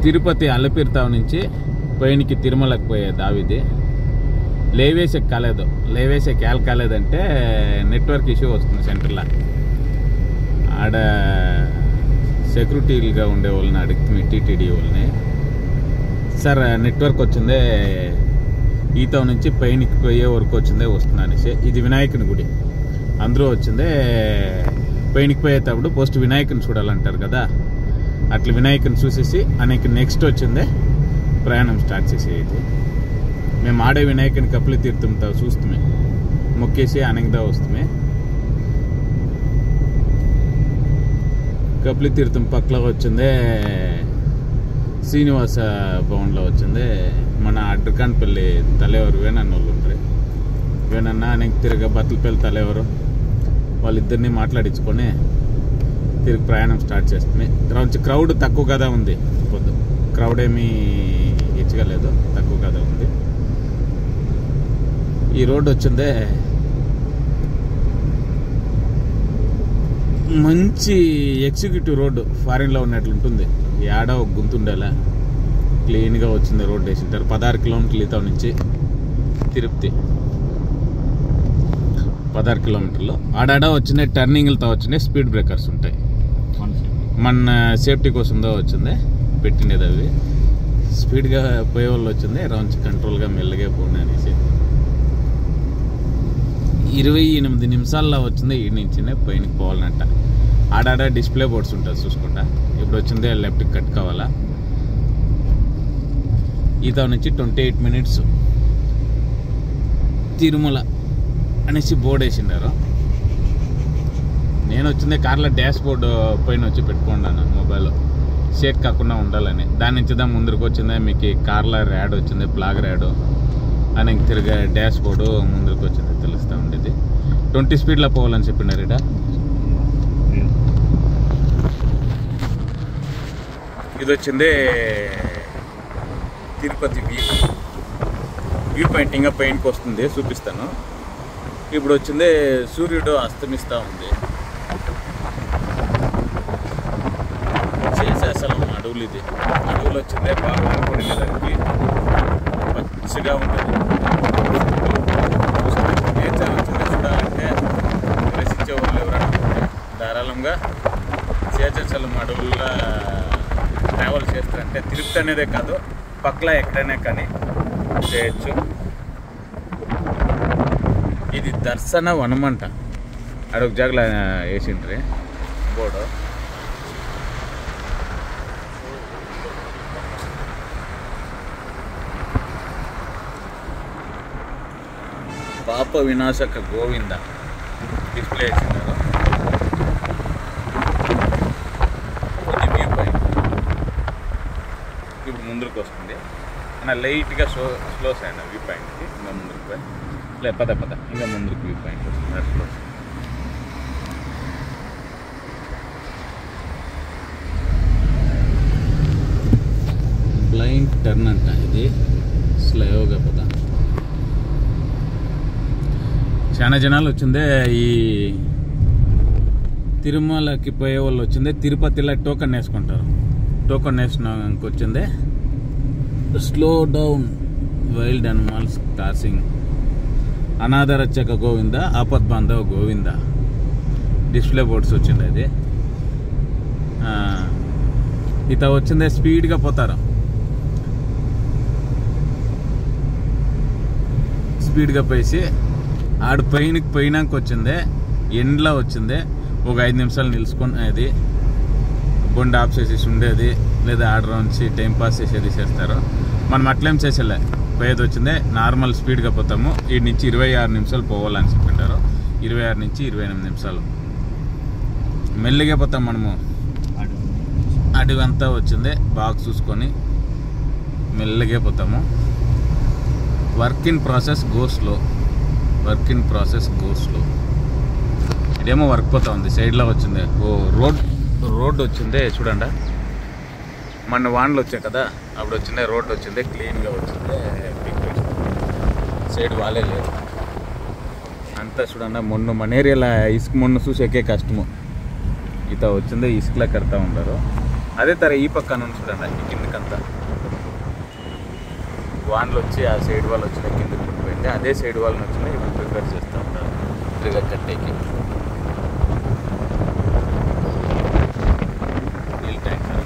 తిరుపతి అల్లపిరితావు నుంచి పైనకి తిరుమలకు పోయే దావిది. లేవేసేకి కాలేదు. లేవేసేకి యాల్ కాలేదంటే నెట్వర్క్ ఇష్యూ వస్తుంది సెంటర్లో. ఆడ సెక్యూరిటీలుగా ఉండే వాళ్ళని అడిగితే టీటీడీ వాళ్ళని, సార్ నెట్వర్క్ వచ్చిందే ఈతావు నుంచి పైనకి పోయే వరకు వచ్చిందే వస్తుంది అనేసి. ఇది వినాయకుని గుడి, అందరూ వచ్చిందే పైనకి పోయేటప్పుడు ఫస్ట్ వినాయకుని చూడాలంటారు కదా, అట్లా వినాయకుని చూసేసి అనేక నెక్స్ట్ వచ్చిందే ప్రయాణం స్టార్ట్ చేసేది. మేము ఆడే వినాయకుని కపిలి తీర్థంతో చూస్తామే, మొక్కేసి అనగదా వస్తామే. కపిలి తీర్థం పక్కలో వచ్చిందే శ్రీనివాస భవన్లో వచ్చింది మన అడ్డకాన్పల్లి తలేవారు వేణన్న వాళ్ళు ఉంటారు. వేణన్న అనేక తిరిగి బత్తలపల్లి తలేవారు వాళ్ళిద్దరిని మాట్లాడించుకొని తిరిగి ప్రయాణం స్టార్ట్ చేస్తుంది. క్రౌడ్ తక్కువ కదా ఉంది, పొద్దు క్రౌడ్ ఏమీ ఇచ్చగలేదు, తక్కువ కదా ఉంది. ఈ రోడ్డు వచ్చిందే మంచి ఎగ్జిక్యూటివ్ రోడ్డు, ఫారిన్లో ఉన్నట్లుంటుంది. ఏడా ఒక గుంతుండేలా క్లీన్గా వచ్చింది రోడ్డు వేసింటారు. 16 కిలోమీటర్లు ఈతావు నుంచి తిరుపతి, 16 కిలోమీటర్లు. ఆడాడ వచ్చినాయి టర్నింగ్లతో వచ్చినాయి స్పీడ్ బ్రేకర్స్ ఉంటాయి. మన సేఫ్టీ కోసంతో వచ్చింది పెట్టిండేది. అవి స్పీడ్గా పోయే వాళ్ళు వచ్చింది రౌండ్స్ కంట్రోల్గా మెల్లగా పోనీ అనేసి. 28 నిమిషాల్లో వచ్చింది ఈ నుంచి పైనకి పోవాలంట. ఆడాడ డిస్ప్లే బోర్డ్స్ ఉంటుంది చూసుకుంటా. ఇప్పుడు వచ్చిందే లెఫ్ట్కి కట్ కావాలా. ఈతావు నుంచి 28 మినిట్స్ తిరుమల అనేసి బోర్డు వేసిండారు. నేను వచ్చిందే కార్లో డాష్ బోర్డు పైన వచ్చి పెట్టుకున్నాను మొబైల్, షేక్ కాకుండా ఉండాలని. దాని నుంచి ముందరికి వచ్చిందే మీకు కార్లో ర్యాడ్ వచ్చింది, బ్లాక్ ర్యాడ్ అని తిరిగే డాష్ బోర్డు ముందరికి వచ్చింది తెలుస్తూ ఉండేది. 20 స్పీడ్లో పోవాలని చెప్పినారు. ఇడ ఇది వచ్చింది తిరుపతి వ్యూ పాయింట్. ఇంకా పైనకి వస్తుంది చూపిస్తాను. ఇప్పుడు వచ్చింది సూర్యుడు అస్తమిస్తూ ఉంది. అసలు అడవులు, ఇది అడవులు వచ్చిందే బాగా అనుకునే దానికి పచ్చిగా ఉంటుంది. నేచర్ వచ్చింది చూడాలంటే నివసించే వాళ్ళు ఎవరైనా ధారాళంగా శేషాచలం అడవుల్లో ట్రావెల్ చేస్తారంటే తిరుపతి అనేదే కాదు పక్కల ఎక్కడైనా కానీ చేయొచ్చు. ఇది దర్శన వనం అంట. అడొక జాగల వేసిండ్రి బోర్డు. పాప వినాశక గోవింద డిస్ప్లే వేసినారు. ఇది వ్యూ పాయింట్. ఇప్పుడు ముందుకు వస్తుంది అన్న లైట్గా స్లో సైడ్ వ్యూ పాయింట్కి. ఇంకా ముందుకు పోయి పద ఇంకా ముందుకు వ్యూ పాయింట్ వస్తుంది. అట్లా బ్లైండ్ టర్న్ అంట. ఇది స్లోగా పద. చాలా జనాలు వచ్చిందే ఈ తిరుమలకి పోయే వాళ్ళు వచ్చిందే తిరుపతిలో టోకన్ వేసుకుంటారు. టోకన్ వేసినాక వచ్చిందే slow down wild animals crossing, అనాథరక్షక గోవింద, ఆపద్ బాంధవ గోవింద డిస్ప్లే బోర్డ్స్ వచ్చింది. అది ఇత వచ్చిందే స్పీడ్గా పోతారు. స్పీడ్గా పోయి ఆడు పైనకి పోయినాక వచ్చిందే ఎండ్లో వచ్చిందే ఒక 5 నిమిషాలు నిలుచుకొని అది బొండ ఆఫ్ చేసేసి ఉండేది, లేదా ఆర్డర్ నుంచి టైంపాస్ చేసేది చేస్తారు. మనం అట్లేం చేసేలే, పోయేది వచ్చిందే నార్మల్ స్పీడ్గా పోతాము. ఈ నుంచి 26 నిమిషాలు పోవాలని చెప్పింటారు. 26 నుంచి 28 నిమిషాలు మెల్లిగా పోతాం మనము. అడవి అంతా వచ్చిందే బాగా చూసుకొని మెల్లిగా పోతాము. Work in process go slow. ఇదేమో వర్క్ పోతా ఉంది. సైడ్లో వచ్చింది ఓ రోడ్ వచ్చిందే చూడండి. మన వాన్లు వచ్చాయి కదా అప్పుడు వచ్చిందే రోడ్ వచ్చిందే క్లీన్గా వచ్చిందే. సైడ్ వాలే లేదు అంతా చూడండి. మొన్న మన ఏరియాలో ఇసుక మొన్న చూసేకే కష్టము. ఇత వచ్చిందే ఇసుకలా కడతా ఉన్నారు. అదే తర ఈ పక్క నుంచి చూడండి ఈ కిందకంతా వాన్లు వచ్చి ఆ సైడ్ వాళ్ళు వచ్చిన కిందకి పడిపోయింది. అదే సైడ్ వాళ్ళని వచ్చినా ఇప్పుడు ప్రిపేర్ చేస్తూ ఉంటారు ట్రిగర్ కట్టేకి. నీల్ ట్యాంకర్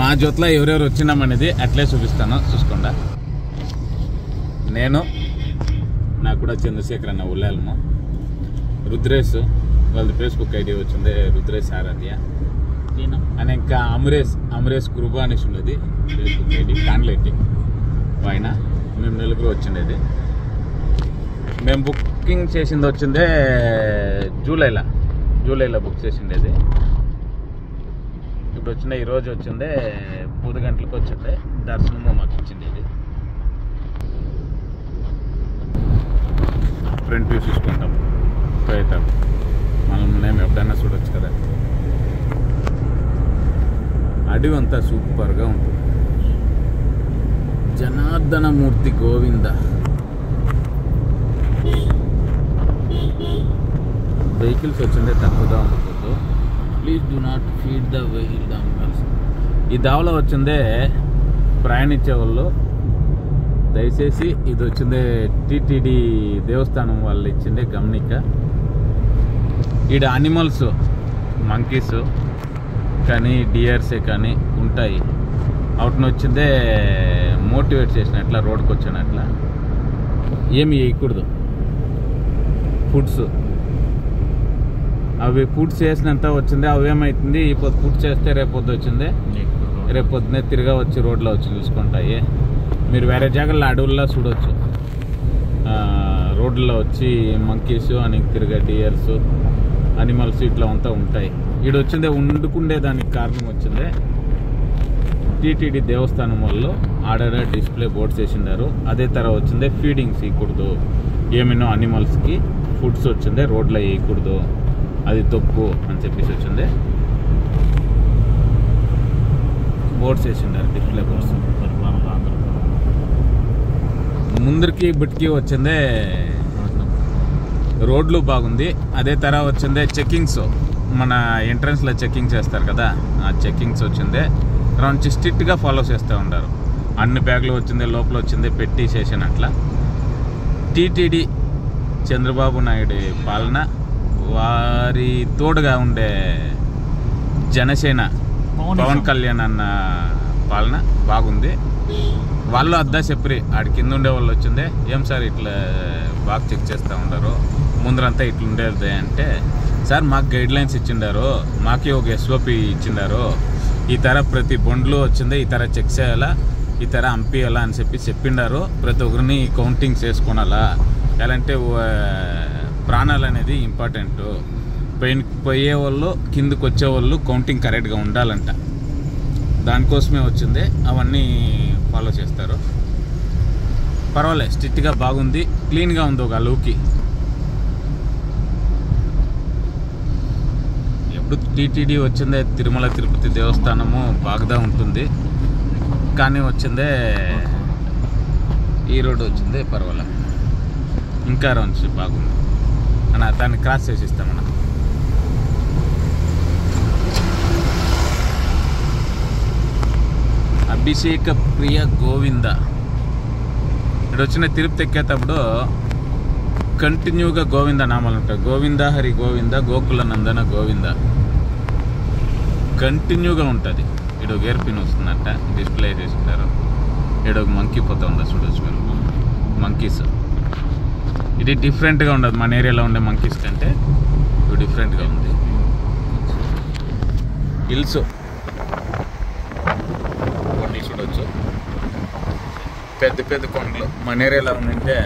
మా జొత్లో ఎవరెవరు వచ్చినామనేది అట్లే చూపిస్తాను, చూసుకోండా. నేను నాకు కూడా చంద్రశేఖర్ అన్న ఉల్లాలము, రుద్రేష్ వాళ్ళది ఫేస్బుక్ ఐడి వచ్చింది రుద్రేష్ ఆరాధ్య అని, ఇంకా అమరేష్ కృప అనేసి ఉండేది ఫేస్బుక్ ఐడి కాన్లెట్టి ఆయన. మేము నలుగురు వచ్చిండేది. మేము బుకింగ్ చేసింది వచ్చిందే జూలైలో బుక్ చేసిండేది. ఇప్పుడు వచ్చిండే ఈరోజు వచ్చిందే 10 గంటలకు వచ్చిందే. దర్శనము మాకు ఇచ్చిండేది. ఫ్రంట్ వ్యూ చూసుకుంటాం పోయేటాం, మనం మేము ఎప్పుడైనా చూడొచ్చు కదా. అడవి అంతా సూపర్గా ఉంటుంది. జనార్దనమూర్తి గోవింద. వెహికల్స్ వచ్చిందే తక్కువగా ఉంటుంది. Please do not feed the wild animals. ఈ దావలో వచ్చిందే ప్రయాణించే వాళ్ళు దయచేసి ఇది వచ్చిందే టీటీడీ దేవస్థానం వాళ్ళు ఇచ్చిండే గమనిక. ఈడ అనిమల్స్ మంకీస్ కానీ డియర్సే కానీ ఉంటాయి. వాటిని వచ్చిందే మోటివేట్ చేసినట్ల రోడ్కి వచ్చినట్ల ఏమి వేయకూడదు. ఫుడ్స్ అవి ఫుడ్స్ చేసినంత వచ్చింది. అవి ఏమవుతుంది, ఇప్పుడు ఫుడ్ చేస్తే రేపొద్దు వచ్చింది, రేపొద్దునే తిరిగా వచ్చి రోడ్లో వచ్చి చూసుకుంటాయి. మీరు వేరే జాగాల్లో అడవుల్లో చూడవచ్చు. రోడ్లో వచ్చి మంకీస్ అని తిరిగే డియర్స్ అనిమల్స్ ఇట్లా అంతా ఉంటాయి. ఈడ వచ్చిందే వండుకుండే దానికి కారణం వచ్చిందే టీటీడీ దేవస్థానం వాళ్ళు ఆర్డర్ డిస్ప్లే బోర్డ్స్ వేసిండారు. అదే తర వచ్చిందే ఫీడింగ్స్ ఇవ్వకూడదు, ఏమైనా అనిమల్స్కి ఫుడ్స్ వచ్చిందే రోడ్లో వేయకూడదు, అది తప్పు అని చెప్పేసి వచ్చిందే బోర్డ్స్ వేసిండారు, డిస్ప్లే బోర్డ్స్. ముందరికి బిట్కి వచ్చిందే రోడ్లు బాగుంది. అదే తర వచ్చిందే చెక్కింగ్స్, మన ఎంట్రన్స్లో చెక్కింగ్ చేస్తారు కదా, ఆ చెక్కింగ్స్ వచ్చిందే కొంచెం స్ట్రిక్ట్గా ఫాలో చేస్తూ ఉంటారు. అన్ని బ్యాగులు వచ్చిందే లోపల వచ్చిందే పెట్టి చేసినట్ల. టీటీడీ చంద్రబాబు నాయుడు పాలన, వారి తోడుగా ఉండే జనసేన పవన్ కళ్యాణ్ అన్న పాలన బాగుంది. వాళ్ళు అద్దా చెప్పి ఆడి కింద ఉండే వాళ్ళు వచ్చిందే ఏం సార్ ఇట్లా బాగా చెక్ చేస్తూ ఉంటారు, ముందరంతా ఇట్లా ఉండేది అంటే, సార్ మాకు గైడ్ లైన్స్ ఇచ్చిండారు, మాకే ఒక ఎస్ఓపి ఇచ్చిండారు, ఈ తర ప్రతి బొండ్లు వచ్చిందే ఈ తర చెక్ చేయాలా, ఈ తర అంపియాలా అని చెప్పిండారు. ప్రతి ఒక్కరిని కౌంటింగ్ చేసుకోనాలా, ఎలాంటి ప్రాణాలు అనేది ఇంపార్టెంట్. పోయే వాళ్ళు కిందకు వచ్చేవాళ్ళు కౌంటింగ్ కరెక్ట్గా ఉండాలంట. దానికోసమే వచ్చింది, అవన్నీ ఫాలో చేస్తారు. పర్వాలేదు, స్ట్రిక్ట్గా బాగుంది, క్లీన్గా ఉంది ఒక అలువుకి. ఎప్పుడు టీటీడీ వచ్చిందే తిరుమల తిరుపతి దేవస్థానము బాగా ఉంటుంది, కానీ వచ్చిందే ఈ రోడ్డు వచ్చిందే పర్వాలేదు, ఇంకా రోజు బాగుంది అన్న. దాన్ని క్రాస్ చేసి ఇస్తామన్న. అభిషేక ప్రియ గోవింద. ఇక్కడ వచ్చిన తిరుపతి ఎక్కేటప్పుడు కంటిన్యూగా గోవింద నామాలు ఉంటాయి. గోవింద హరి గోవింద గోకుల నందన గోవింద కంటిన్యూగా ఉంటుంది. ఇక్కడ గేర్ పిన్ వస్తుందంట, డిస్ప్లే చేసింటారు. ఇక్కడ ఒక మంకీ పోతా ఉంది, చూడవచ్చు మీరు. మంకీస్ ఇది డిఫరెంట్గా ఉండదు, మన ఏరియాలో ఉండే మంకీస్ కంటే ఇది డిఫరెంట్గా ఉంది. హిల్స్ కొన్ని చూడవచ్చు, పెద్ద పెద్ద కొండలు. మన ఏరియాలో ఉందంటే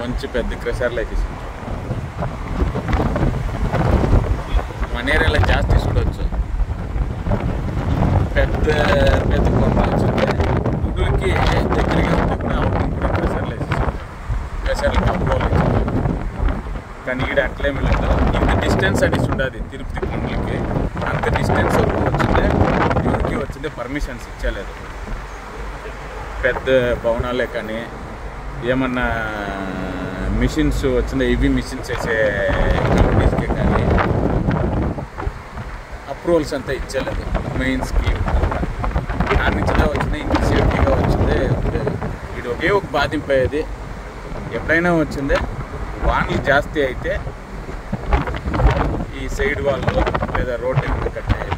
మంచి పెద్ద క్రెషర్లు అయితే మన ఏరియాలో జాస్తి చూడవచ్చు. పెద్ద పెద్ద కొండలు వచ్చింటే గుడులకి దగ్గరగా ఉంటుంది, అప్పుడు క్రెషర్లు వేసేసి క్రెషర్లు కప్పుకోవాలి. కానీ ఈడ అట్లేమి లేదు, ఇంత డిస్టెన్స్ అనేసి ఉండదు తిరుపతి కొండలకి. అంత డిస్టెన్స్ వచ్చిందే ఎవరికి వచ్చిందే పర్మిషన్స్ ఇచ్చలేదు. పెద్ద భవనాలే కానీ ఏమన్నా మిషన్స్ వచ్చిందే, ఇవి మిషన్స్ వేసే కంపెనీస్కే కానీ అప్రూవల్స్ అంతా ఇచ్చేలేదు మెయిన్స్కి. దాని నుంచి వచ్చింది ఇంక సేఫ్టీగా వచ్చిందే ఉండేది. ఇది ఒకే ఒక బాధింపేది ఎప్పుడైనా వచ్చిందే వానలు జాస్తి అయితే ఈ సైడ్ వాళ్ళు లేదా రోడ్డు ఎక్కువ కట్టేది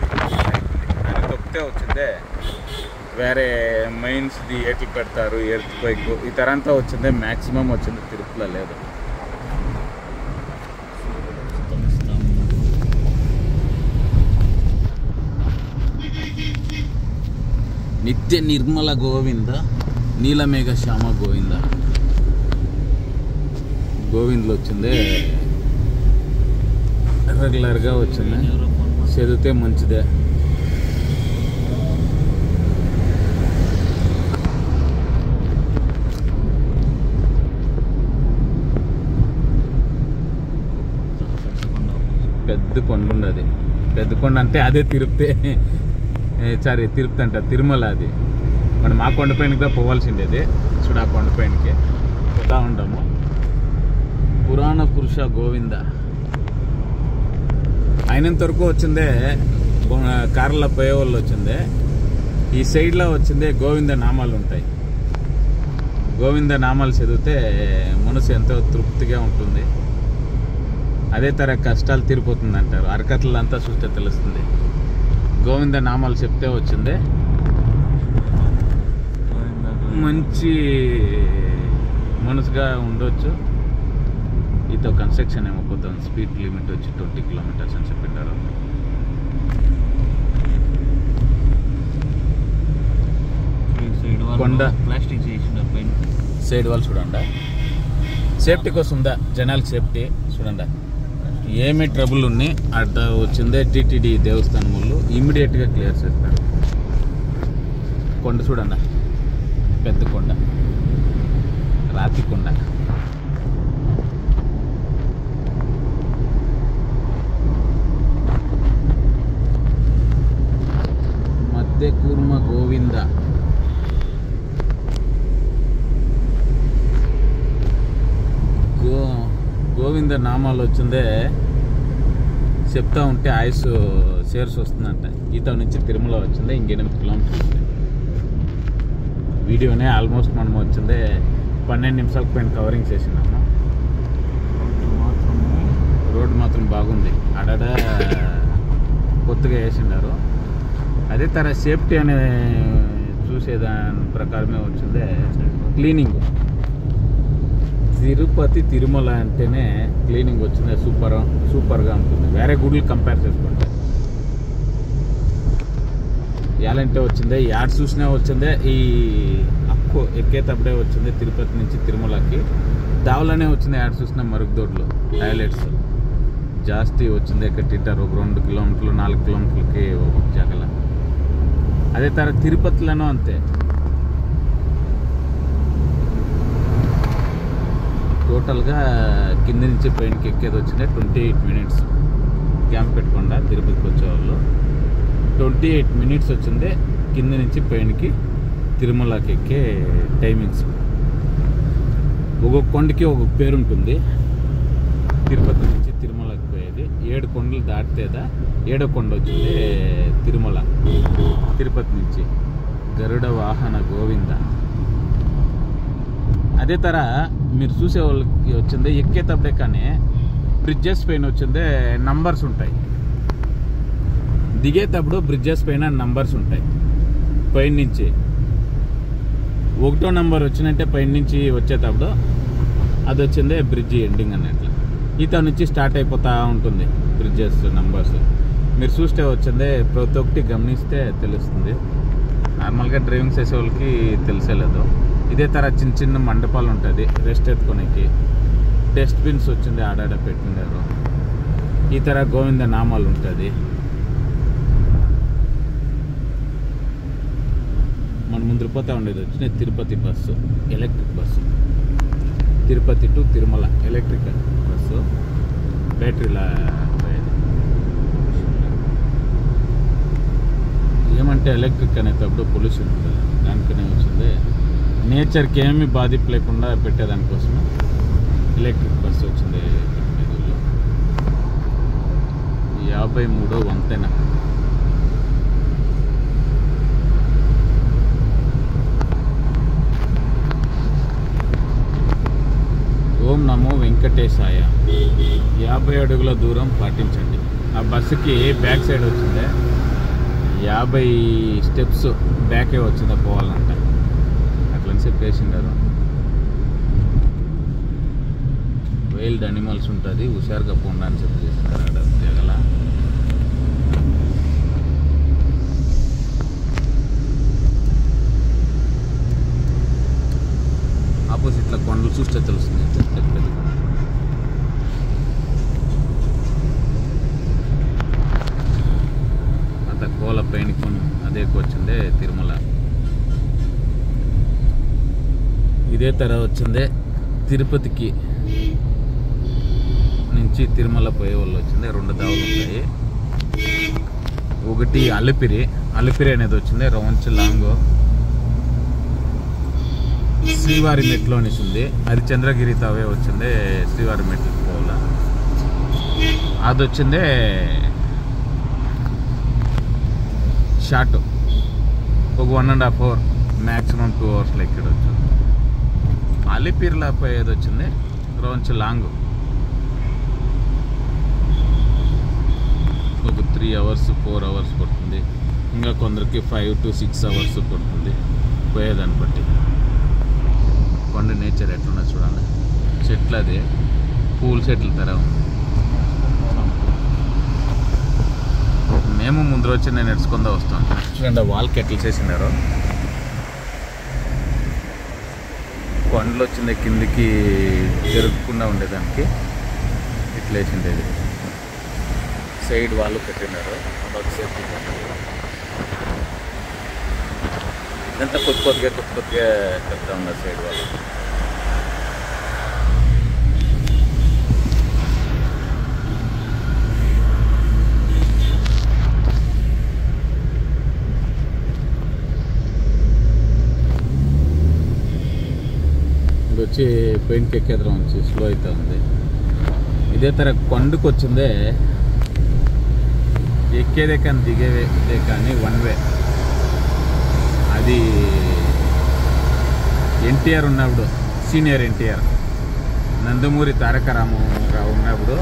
అని తొక్కితే వచ్చిందే. వేరే మైన్స్ది ఏట్లు పెడతారు, ఎర్త్ బైక్ ఈ తరంతా వచ్చిందే. మ్యాక్సిమం వచ్చింది తిరుపతిలో లేదు. నిత్య నిర్మల గోవింద నీలమేఘ శ్యామ గోవింద. గోవిందలో వచ్చిందే రెగ్యులర్గా వచ్చింది. చదివితే మంచిదే. పెద్ద కొండ ఉండదు. పెద్ద కొండ అంటే అదే తిరుపతి, తిరుపతి అంట తిరుమల. అది మనం ఆ కొండపైనకి కూడా పోవాల్సిండేది. చూడ ఆ కొండపైనకి పోతా ఉంటాము. పురాణ పురుష గోవింద అయినంత వరకు వచ్చిందే. కార్ల పోయేవాళ్ళు వచ్చిందే. ఈ సైడ్లో వచ్చిందే గోవింద నామాలు ఉంటాయి. గోవింద నామాలు చదివితే మనసు ఎంతో తృప్తిగా ఉంటుంది. అదే తర కష్టాలు తీరిపోతుంది అంటారు. అరకథలు అంతా చూస్తే తెలుస్తుంది. గోవింద నామాలు చెప్తే వచ్చిందే మంచి మనసుగా ఉండొచ్చు. ఈతో కన్స్ట్రక్షన్ ఏమైపోతుంది. స్పీడ్ లిమిట్ వచ్చి 20 కిలోమీటర్స్ అని చెప్పింటారు. కొండ ప్లాస్టిక్ సైడ్ వాళ్ళు చూడండి. సేఫ్టీ కోసం ఉందా జనాలకు సేఫ్టీ చూడండి. ఏమి ట్రబుల్ ఉన్నాయి అట్ట వచ్చిందే టీటీడీ దేవస్థానం వాళ్ళు ఇమ్మీడియట్గా క్లియర్ చేస్తారు. కొండ చూడండి, పెద్ద కొండ, రాతి కొండ. మధ్య కూర్మ గోవింద. గోవింద నామాలు వచ్చిందే చెప్తా ఉంటే ఆయుస్ షేర్స్ వస్తుందంట. ఈత నుంచి తిరుమల వచ్చిందే ఇంక 8 కిలోమీటర్లు ఉంది. వీడియోనే ఆల్మోస్ట్ మనం వచ్చిందే 12 నిమిషాలకు పైన కవరింగ్ చేసినాము. రోడ్డు మాత్రం బాగుంది. ఆడాడ కొత్తగా వేసిండారు. అదే తర సేఫ్టీ అనే చూసేదాని ప్రకారమే వచ్చిందే క్లీనింగ్. తిరుపతి తిరుమల అంటేనే క్లీనింగ్ వచ్చింది. సూపర్గా ఉంటుంది వేరే గుడులు కంపేర్ చేసుకుంటే. ఎలాంటి వచ్చిందే యాడ్ చూసినా వచ్చిందే. ఈ అప్పు ఎక్కేటప్పుడే వచ్చింది తిరుపతి నుంచి తిరుమలకి. దావలోనే వచ్చింది యాడ్ చూసిన మరుగుదొడ్లు టాయిలెట్స్ జాస్తి వచ్చింది. కట్టింటారు ఒక 2 కిలోమీటర్లు 4 కిలోమీటర్లకి ఒక జగల. అదే తర తిరుపతిలోనూ అంతే. టోటల్గా కింద నుంచి పైనకి ఎక్కేది వచ్చింది 28 మినిట్స్. క్యాంప్ పెట్టుకుండా తిరుపతికి వచ్చేవాళ్ళు 28 మినిట్స్ వచ్చింది కింద నుంచి పైనకి తిరుమలకి ఎక్కే టైమింగ్స్. ఒక్కొక్క కొండకి ఒక్కొక్క పేరు ఉంటుంది. తిరుపతి నుంచి తిరుమలకి పోయేది 7 కొండలు దాటితేదా 7వ కొండ వచ్చింది తిరుమల. తిరుపతి నుంచి గరుడ వాహన గోవింద. అదే తర మీరు చూసే వాళ్ళకి వచ్చింది ఎక్కేటప్పుడే కానీ బ్రిడ్జెస్ పైన వచ్చిందే నంబర్స్ ఉంటాయి. దిగేటప్పుడు బ్రిడ్జెస్ పైన నంబర్స్ ఉంటాయి. పైన నుంచి 1వ నంబర్ వచ్చినట్టే పైన నుంచి వచ్చేటప్పుడు అది వచ్చిందే బ్రిడ్జి ఎండింగ్ అన్నట్లు. ఈత నుంచి స్టార్ట్ అయిపోతూ ఉంటుంది బ్రిడ్జెస్ నంబర్స్. మీరు చూస్తే వచ్చిందే ప్రతి ఒక్కటి గమనిస్తే తెలుస్తుంది. నార్మల్గా డ్రైవింగ్ చేసే వాళ్ళకి తెలిసేలేదు. ఇదే తర చిన్న చిన్న మండపాలు ఉంటుంది రెస్ట్ ఎత్తుకోనికి. డస్ట్బిన్స్ వచ్చింది ఆడాడ పెట్టినారు. ఈ తర గోవింద నామాలు ఉంటుంది. మన ముందు పోతా ఉండేది వచ్చిన Tirupati bus, electric bus. Tirupati to Tirumala electric bus బ్యాటరీలా పోయేది. ఏమంటే ఎలక్ట్రిక్ అనేటప్పుడు పొల్యూషన్ ఉంటుంది. దానికనే వచ్చింది నేచర్కి ఏమీ బాధింపు లేకుండా పెట్టేదానికోసమే ఎలక్ట్రిక్ బస్సు వచ్చింది. 53వ వంతెన ఓం నమో వెంకటేశాయ. 50 అడుగుల దూరం పాటించండి. ఆ బస్సుకి బ్యాక్ సైడ్ వచ్చిందే 50 స్టెప్స్ బ్యాకే వచ్చిందా పోవాలంట. అట్లని చెప్పేసిండారు. వైల్డ్ అనిమల్స్ ఉంటుంది, హుషారుగా పోండి అని చెప్పి చేసినారు. అక్కడ జగల ఆపోజిట్లో కొండలు చూస్తే తెలుస్తుంది. అంత కోల పైన అదే వచ్చిందే తిరుమల. ఇదే తర వచ్చిందే తిరుపతికి నుంచి తిరుమల పోయే వాళ్ళు వచ్చింది. 2 దావులు ఉంటాయి. ఒకటి అలిపిరి అనేది వచ్చింది, రౌండ్స్ లాంగ్ శ్రీవారి మెట్లో అనేసి ఉంది. అది చంద్రగిరి తావే వచ్చింది, శ్రీవారి మెట్లకి పోవాల. అది వచ్చిందే షార్ట్, ఒక 1.5 hour, మ్యాక్సిమం 2 hours ఇక్కడ వచ్చింది. అలిపిరిలో పోయేది వచ్చింది రౌండ్స్ లాంగ్, ఒక 3 hours 4 hours పడుతుంది. ఇంకా కొందరికి 5 to 6 hours పడుతుంది పోయేదాన్ని బట్టి. కొండ నేచర్ ఎట్లున్నా చూడండి. చెట్లు అది పూల చెట్ల తర ఉంది. మేము ముందు వచ్చి నేను నడుచుకుందా వస్తాను. చూడండి వాల్కి ఎట్లా చేసినారో. కొండలు వచ్చింది కిందికి జరగకుండా ఉండేదానికి ఇట్లా వేసిండేది. సైడ్ వాళ్ళు పెట్టినారు. ఇదంతా కొద్దిగా చెప్తా ఉన్నారు సైడ్ వాళ్ళు. ఇది వచ్చి పెయింట్కి ఎక్కేదరం వచ్చి స్లో అవుతా ఉంది. ఇదే తర కొండకు వచ్చిందే ఎక్కేదే కానీ దిగేదే కానీ 1 way. అది ఎన్టీఆర్ ఉన్నప్పుడు, సీనియర్ ఎన్టీఆర్, నందమూరి తారక రామారావు ఉన్నప్పుడు,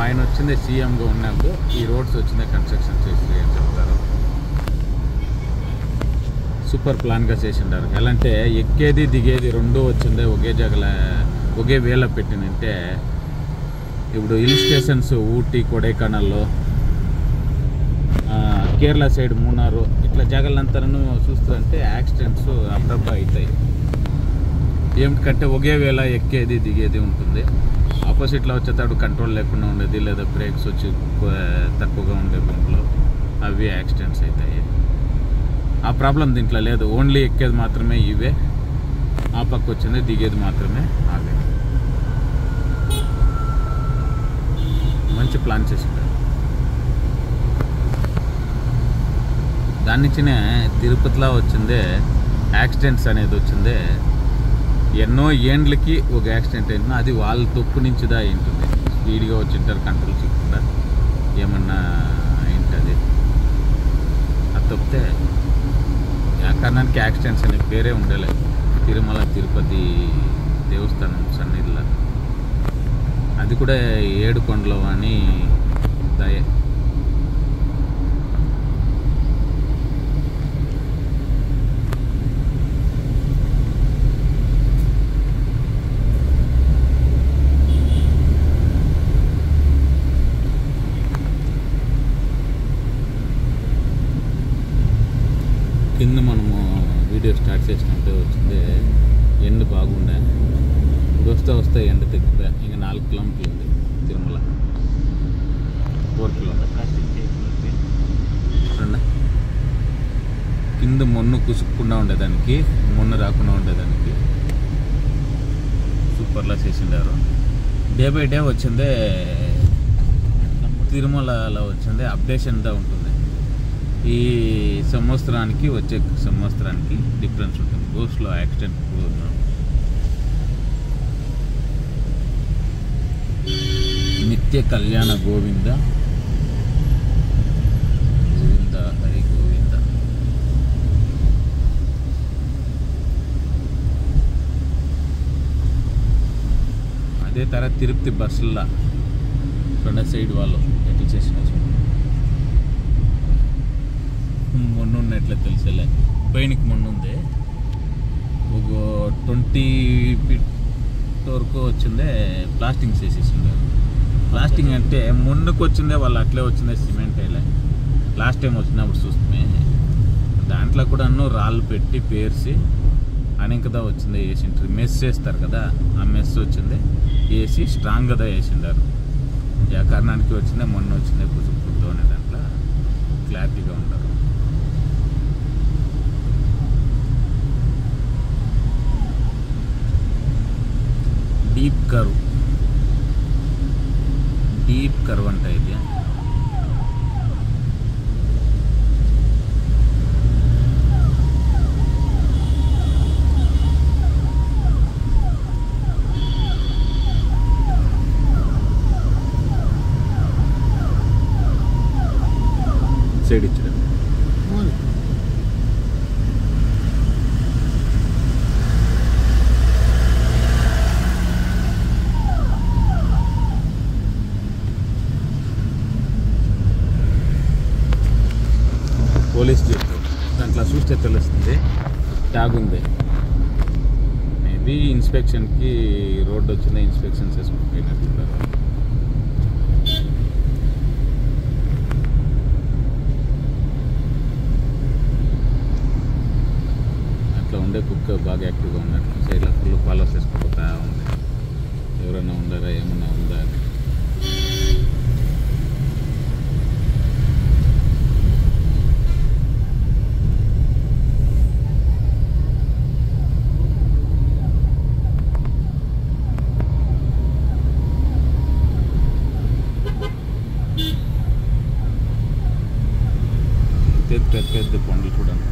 ఆయన వచ్చిందే సీఎంగా ఉన్నప్పుడు ఈ రోడ్స్ వచ్చిందే కన్స్ట్రక్షన్ చేసి అని చెప్తారు. సూపర్ ప్లాన్గా చేసిండారు. ఎలా అంటే ఎక్కేది దిగేది 2 వచ్చిందే ఒకే వేళ పెట్టినంటే. ఇప్పుడు హిల్ స్టేషన్స్ ఊటీ, కొడైకెనాల్లో, కేరళ సైడ్ మూనారు, ఇట్లా జగలంతరను చూస్తుంటే యాక్సిడెంట్స్ అప్పుడప్పుడు అవుతాయి. ఏమిటంటే ఒకే వేళ ఎక్కేది దిగేది ఉంటుంది. ఆపోజిట్లో వచ్చేటప్పుడు కంట్రోల్ లేకుండా ఉండేది, లేదా బ్రేక్స్ వచ్చి తక్కువగా ఉండే గుంపులో అవి యాక్సిడెంట్స్ అవుతాయి. ఆ ప్రాబ్లం దీంట్లో లేదు. ఓన్లీ ఎక్కేది మాత్రమే ఇవే, ఆ పక్క వచ్చింది దిగేది మాత్రమే అవే. మంచి ప్లాన్ చేసింటారు. దాని నుంచినే తిరుపతిలో వచ్చిందే యాక్సిడెంట్స్ అనేది వచ్చిందే. ఎన్నో ఏండ్లకి ఒక యాక్సిడెంట్ అయినా అది వాళ్ళ తప్పు నుంచిదా అయింటుంది. స్పీడ్గా వచ్చింటారు, కంట్రోల్ చేయకుండా ఏమన్నా అయింటుంది. అది తప్పితే ఆ కారణానికి యాక్సిడెంట్స్ అనే పేరే ఉండలేదు. తిరుమల తిరుపతి దేవస్థానం సన్నిధిలో అది కూడా 7 కొండలు అని దయే. కింద మనము వీడియో స్టార్ట్ చేసినట్టే వచ్చింది. ఎండ బాగుండే. ఇప్పుడు వస్తే ఎండ తగ్గిపోయా. ఇంకా 4 kilometers ఉంది తిరుమల. 4 kilometers. కింద మొన్ను కుసుక్కుండా ఉండేదానికి, మొన్ను రాకుండా ఉండేదానికి సూపర్లా చేసిండారు. డే బై డే వచ్చిందే తిరుమలలో వచ్చిందే అప్డేషన్గా ఉంటుంది. ఈ సంవత్సరానికి వచ్చే సంవత్సరానికి డిఫరెన్స్ ఉంటుంది. గోస్లో యాక్సిడెంట్ నిత్య కళ్యాణ గోవింద గోవింద హరి గోవింద. అదే తర్వాత తిరుపతి బస్సుల్లో ఫ్రంట్ సైడ్ వాళ్ళు ఎట్లా చేసిన మొన్న ఎట్లా తెలిసేలే పైనకి మొన్న ఉంది ఒక 20 ఫీట్ వరకు వచ్చిందే ప్లాస్టింగ్ చేసేసిండే. ప్లాస్టింగ్ అంటే ముందుకు వచ్చిందే వాళ్ళు అట్లే వచ్చిందే సిమెంట్ వేయలే. లాస్ట్ టైం వచ్చినప్పుడు చూస్తే దాంట్లో కూడా రాళ్ళు పెట్టి పేర్చి అనింకదా వచ్చిందే వేసింటారు. మెస్ వేస్తారు కదా, ఆ మెస్ వచ్చింది వేసి స్ట్రాంగ్గా వేసిండారు. ఏ కారణానికి వచ్చిందే మొన్న వచ్చిందే పుసుపుతో అనే దాంట్లో క్లారిటీగా ఉండరు. డీప్ కర్వ్ అంట ఇది. సైడ్ ఇచ్చాడు పోలీస్ జీప్. దాంట్లో చూస్తే తెలుస్తుంది ట్యాగ్ ఉంది. మేబీ ఇన్స్పెక్షన్కి రోడ్డు వచ్చింది, ఇన్స్పెక్షన్ చేసుకుని పోయినట్టున్నారు. అట్లా ఉండే కుక్క బాగా యాక్టివ్గా ఉన్నట్టు సైడ్లో ఫుల్ ఫాలో చేసుకుపోతా ఉంది. ఎవరైనా ఉండారా ఏమన్నా ఉందా అని. పెద్ద కొండలు చూడండి.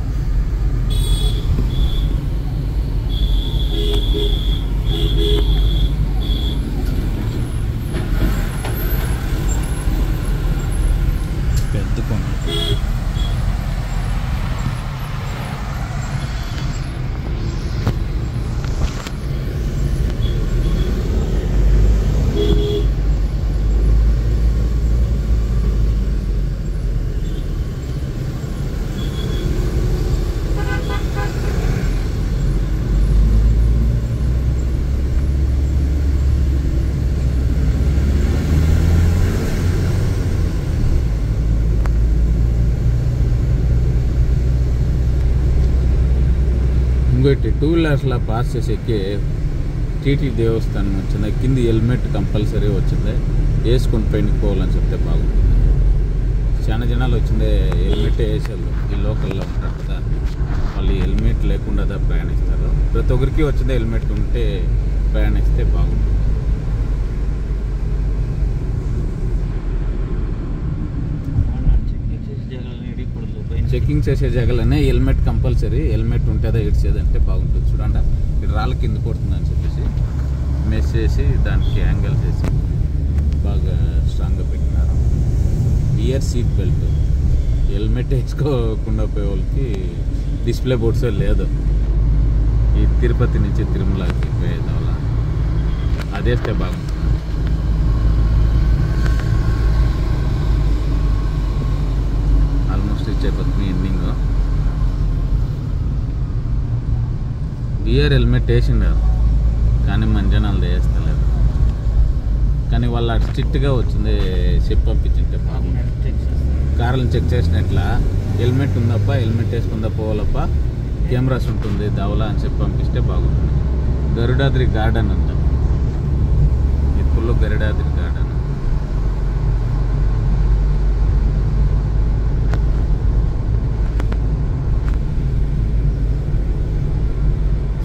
పెద్ద కొండలు ఇంకోటి 2 వీలర్స్లో పాస్ చేసేకి టీటీ దేవస్థానం వచ్చింది. కింద హెల్మెట్ కంపల్సరీ వచ్చింది. వేసుకొని పైనకి పోవాలని చెప్తే బాగుంటుంది. చాలా జనాలు వచ్చిందే హెల్మెట్ వేసేది. ఈ లోకల్లో ఉంటారు కదా, వాళ్ళు హెల్మెట్ లేకుండా ప్రయాణిస్తారు. ప్రతి ఒక్కరికి వచ్చిందే హెల్మెట్ ఉంటే ప్రయాణిస్తే బాగుంటుంది. చెకింగ్ చేసే జగలనే హెల్మెట్ కంపల్సరీ. హెల్మెట్ ఉంటుందా ఇడ్చేది అంటే బాగుంటుంది. చూడండి ఇక్కడ రాళ్ళ కింద పడుతుందని చెప్పేసి మెస్ చేసి దానికి యాంగిల్స్ వేసి బాగా స్ట్రాంగ్గా పెట్టినారు. Year seat belt. హెల్మెట్ వేసుకోకుండా పోయే వాళ్ళకి డిస్ప్లే బోర్డ్స్ లేదు. ఈ తిరుపతి నుంచి తిరుమలకి పోయేది వల్ల అదేస్తే బాగుంటుంది. వచ్చేపోతుంది ఎండింగ్. ఇయర్ హెల్మెట్ వేసిండారు కానీ మంజనాలు వేస్తలేదు. కానీ వాళ్ళు అటు స్ట్రిక్ట్గా వచ్చింది చెప్పి పంపించింటే బాగుంది. కార్లను చెక్ చేసినట్ల హెల్మెట్ ఉందప్ప, హెల్మెట్ వేసుకుందా పోవాలప్ప, కెమెరాస్ ఉంటుంది దావలా అని చెప్పి పంపిస్తే బాగుంటుంది. గరుడాద్రి గార్డెన్ అంట, ఇది ఫుల్ గరుడాద్రి గార్డెన్.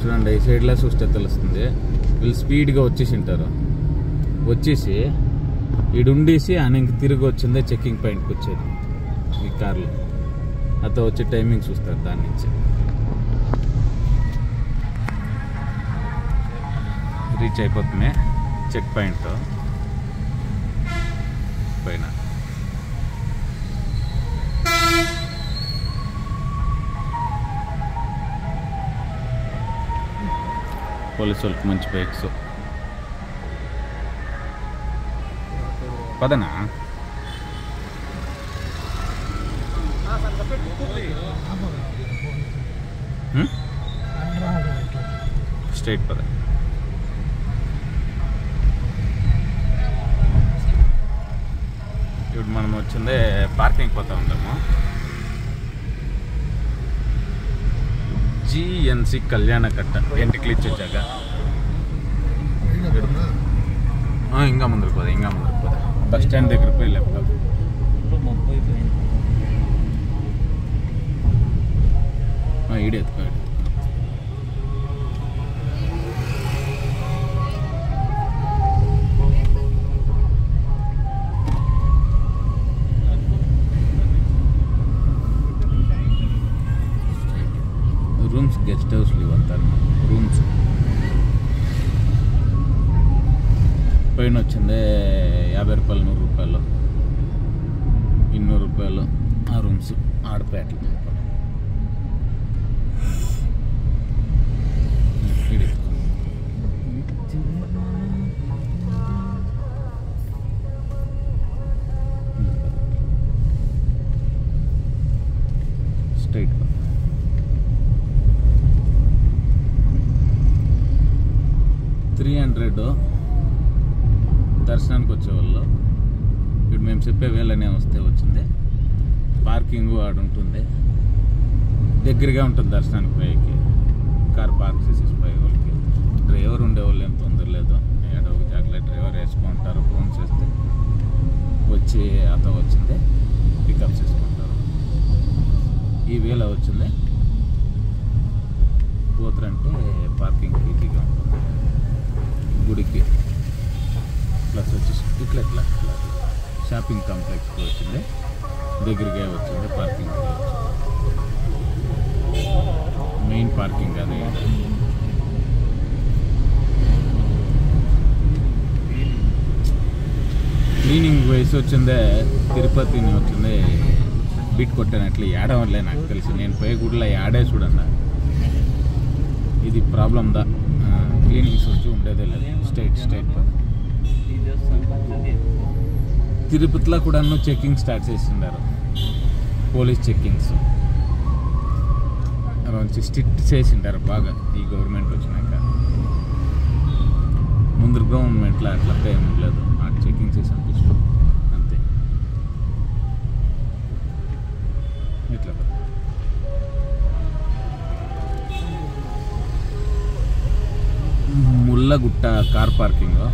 చూడండి ఈ సైడ్లో చూస్తే తెలుస్తుంది. వీళ్ళు స్పీడ్గా వచ్చేసి ఉంటారు. వచ్చేసి ఈడుండేసి అని ఇంక తిరిగి వచ్చిందే చెక్కింగ్ పాయింట్కి వచ్చేది ఈ కార్లు. అతో వచ్చి టైమింగ్ చూస్తారు. దాని నుంచి రీచ్ అయిపోతుంది చెక్ పాయింట్ పైన. పోలీసు వాళ్ళకి మంచి బైక్స్. పదనా స్ట్రైట్ పద. ఇప్పుడు మనం వచ్చిందే పార్కింగ్ పోతా ఉంటాము. జిఎన్సి కళ్యాణ కట్ట ఎంటికలు ఇచ్చి వచ్చాక ఇంకా ముందుకు పోదా, ఇంకా ముందుకు పోదా. బస్ స్టాండ్ దగ్గర పోయి లెఫ్ట్. ఈడెత్తుకో. రూమ్స్ గెస్ట్ హౌస్లు ఇవ్వంటారు. రూమ్స్ పైన వచ్చిందే 50 రూపాయలు, 100 రూపాయలు, 200 రూపాయలు ఆ రూమ్స్ ఆడపేటలు. స్ట్రైట్ 300 దర్శనానికి వచ్చేవాళ్ళు. ఇప్పుడు మేము చెప్పే వేళనే వస్తే వచ్చింది. పార్కింగ్ ఆడు ఉంటుంది, దగ్గరగా ఉంటుంది దర్శనానికి పోయేకి. కార్ పార్క్ చేసి పోయే వాళ్ళకి డ్రైవర్ ఉండేవాళ్ళు ఏం తొందర లేదు. ఏడో ఒక జాగ్రత్త డ్రైవర్ వేసుకుంటారు. ఫోన్ చేస్తే వచ్చి అతో వచ్చింది పికప్ చేసుకుంటారు. ఈ వేళ వచ్చింది పోతారంటే పార్కింగ్ ఈజీగా ఉంటుంది. గుడికి ప్లస్ వచ్చేసి ఇట్లా షాపింగ్ కాంప్లెక్స్కి వచ్చింది, దగ్గరగా వచ్చింది. పార్కింగ్ మెయిన్ పార్కింగ్ అది. క్లీనింగ్ వయసు వచ్చిందే. తిరుపతిని వచ్చింది బీట్ కొట్టానట్లు ఏడవలే నాకు తెలిసి. నేను పోయే గుడిలో ఏడే చూడన్నా. ఇది ప్రాబ్లం దా. క్లీనింగ్స్ వచ్చి ఉండేదే లేదు. స్ట్రైట్ తిరుపతిలో కూడా చెక్కింగ్ స్టార్ట్ చేసిండారు. పోలీస్ చెక్కింగ్స్ మంచి స్ట్రిక్ట్ చేసిండారు బాగా. ఈ గవర్నమెంట్ వచ్చినాక ముందు గవర్నమెంట్లో అట్లా ఏమీ లేదు. ఆ చెక్కింగ్ చేసి అనిపిస్తుంది అంతే. ఇట్లా ముల్లగుట్ట కార్ పార్కింగ్.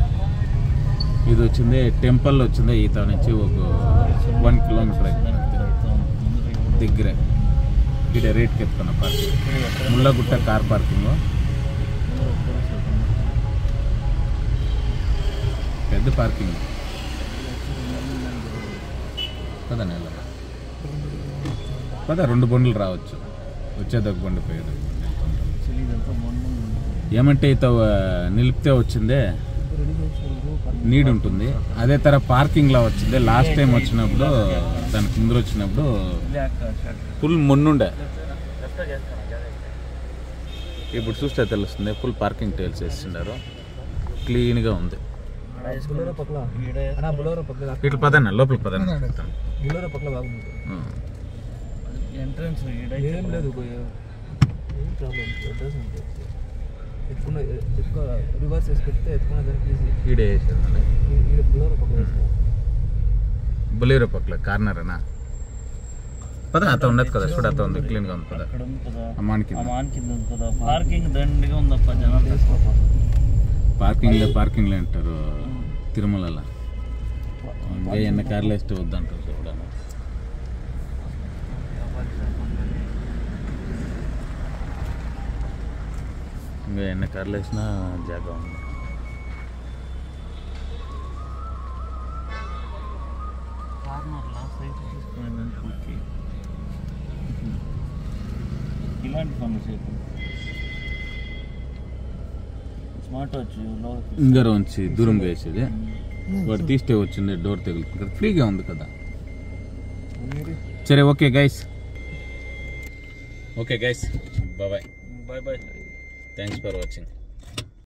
ఇది వచ్చింది టెంపుల్ వచ్చింది ఈత నుంచి ఒక 1 కిలోమీటర్ అయితే దగ్గరే. ఇక్కడ రేట్కి ఎత్తుకున్న పార్కింగ్ ముల్లగుట్ట కార్ పార్కింగ్. పెద్ద పార్కింగ్ పద. నెల పద 2 బండ్లు రావచ్చు. వచ్చేదొక బండి పోయేది. ఏమంటే ఇత నిలిపితే వచ్చిందే నీడ్ ఉంటుంది. అదే తర పార్కింగ్లో వచ్చింది. లాస్ట్ టైం వచ్చినప్పుడు దానికి ముందు వచ్చినప్పుడు ఫుల్ మొన్నుండే. ఇప్పుడు చూస్తే తెలుస్తుంది. ఫుల్ పార్కింగ్ టైల్స్ వేస్తున్నారు. క్లీన్గా ఉంది. ఇట్లా పదన్నా లోపలికి పదన్నా. రివర్స్ వేసి పెడితే ఎత్తుకునే ఈడే వేసేదండి. బొలేరో పక్కల కార్నరేనా పద. అత ఉండదు కదా చూడ. అత ఉంది క్లీన్గా ఉంది పద. పార్కింగ్లో అంటారు తిరుమలలో. ఇంకా ఎన్ని కార్లు వేస్తే వద్దంటారు చూడ. ఇంకా ఎన్ని కార్లు వేసినా జాగా ఉంది. ఇలాంటి పనులు స్మార్ట్ వాచ్ ఇంకా ఉంచి దూరంగా వేసేది. వాడు తీస్తే వచ్చింది డోర్ తగులుతుంది కదా. ఫ్రీగా ఉంది కదా. సరే okay guys. Bye. Bye. Thanks for watching.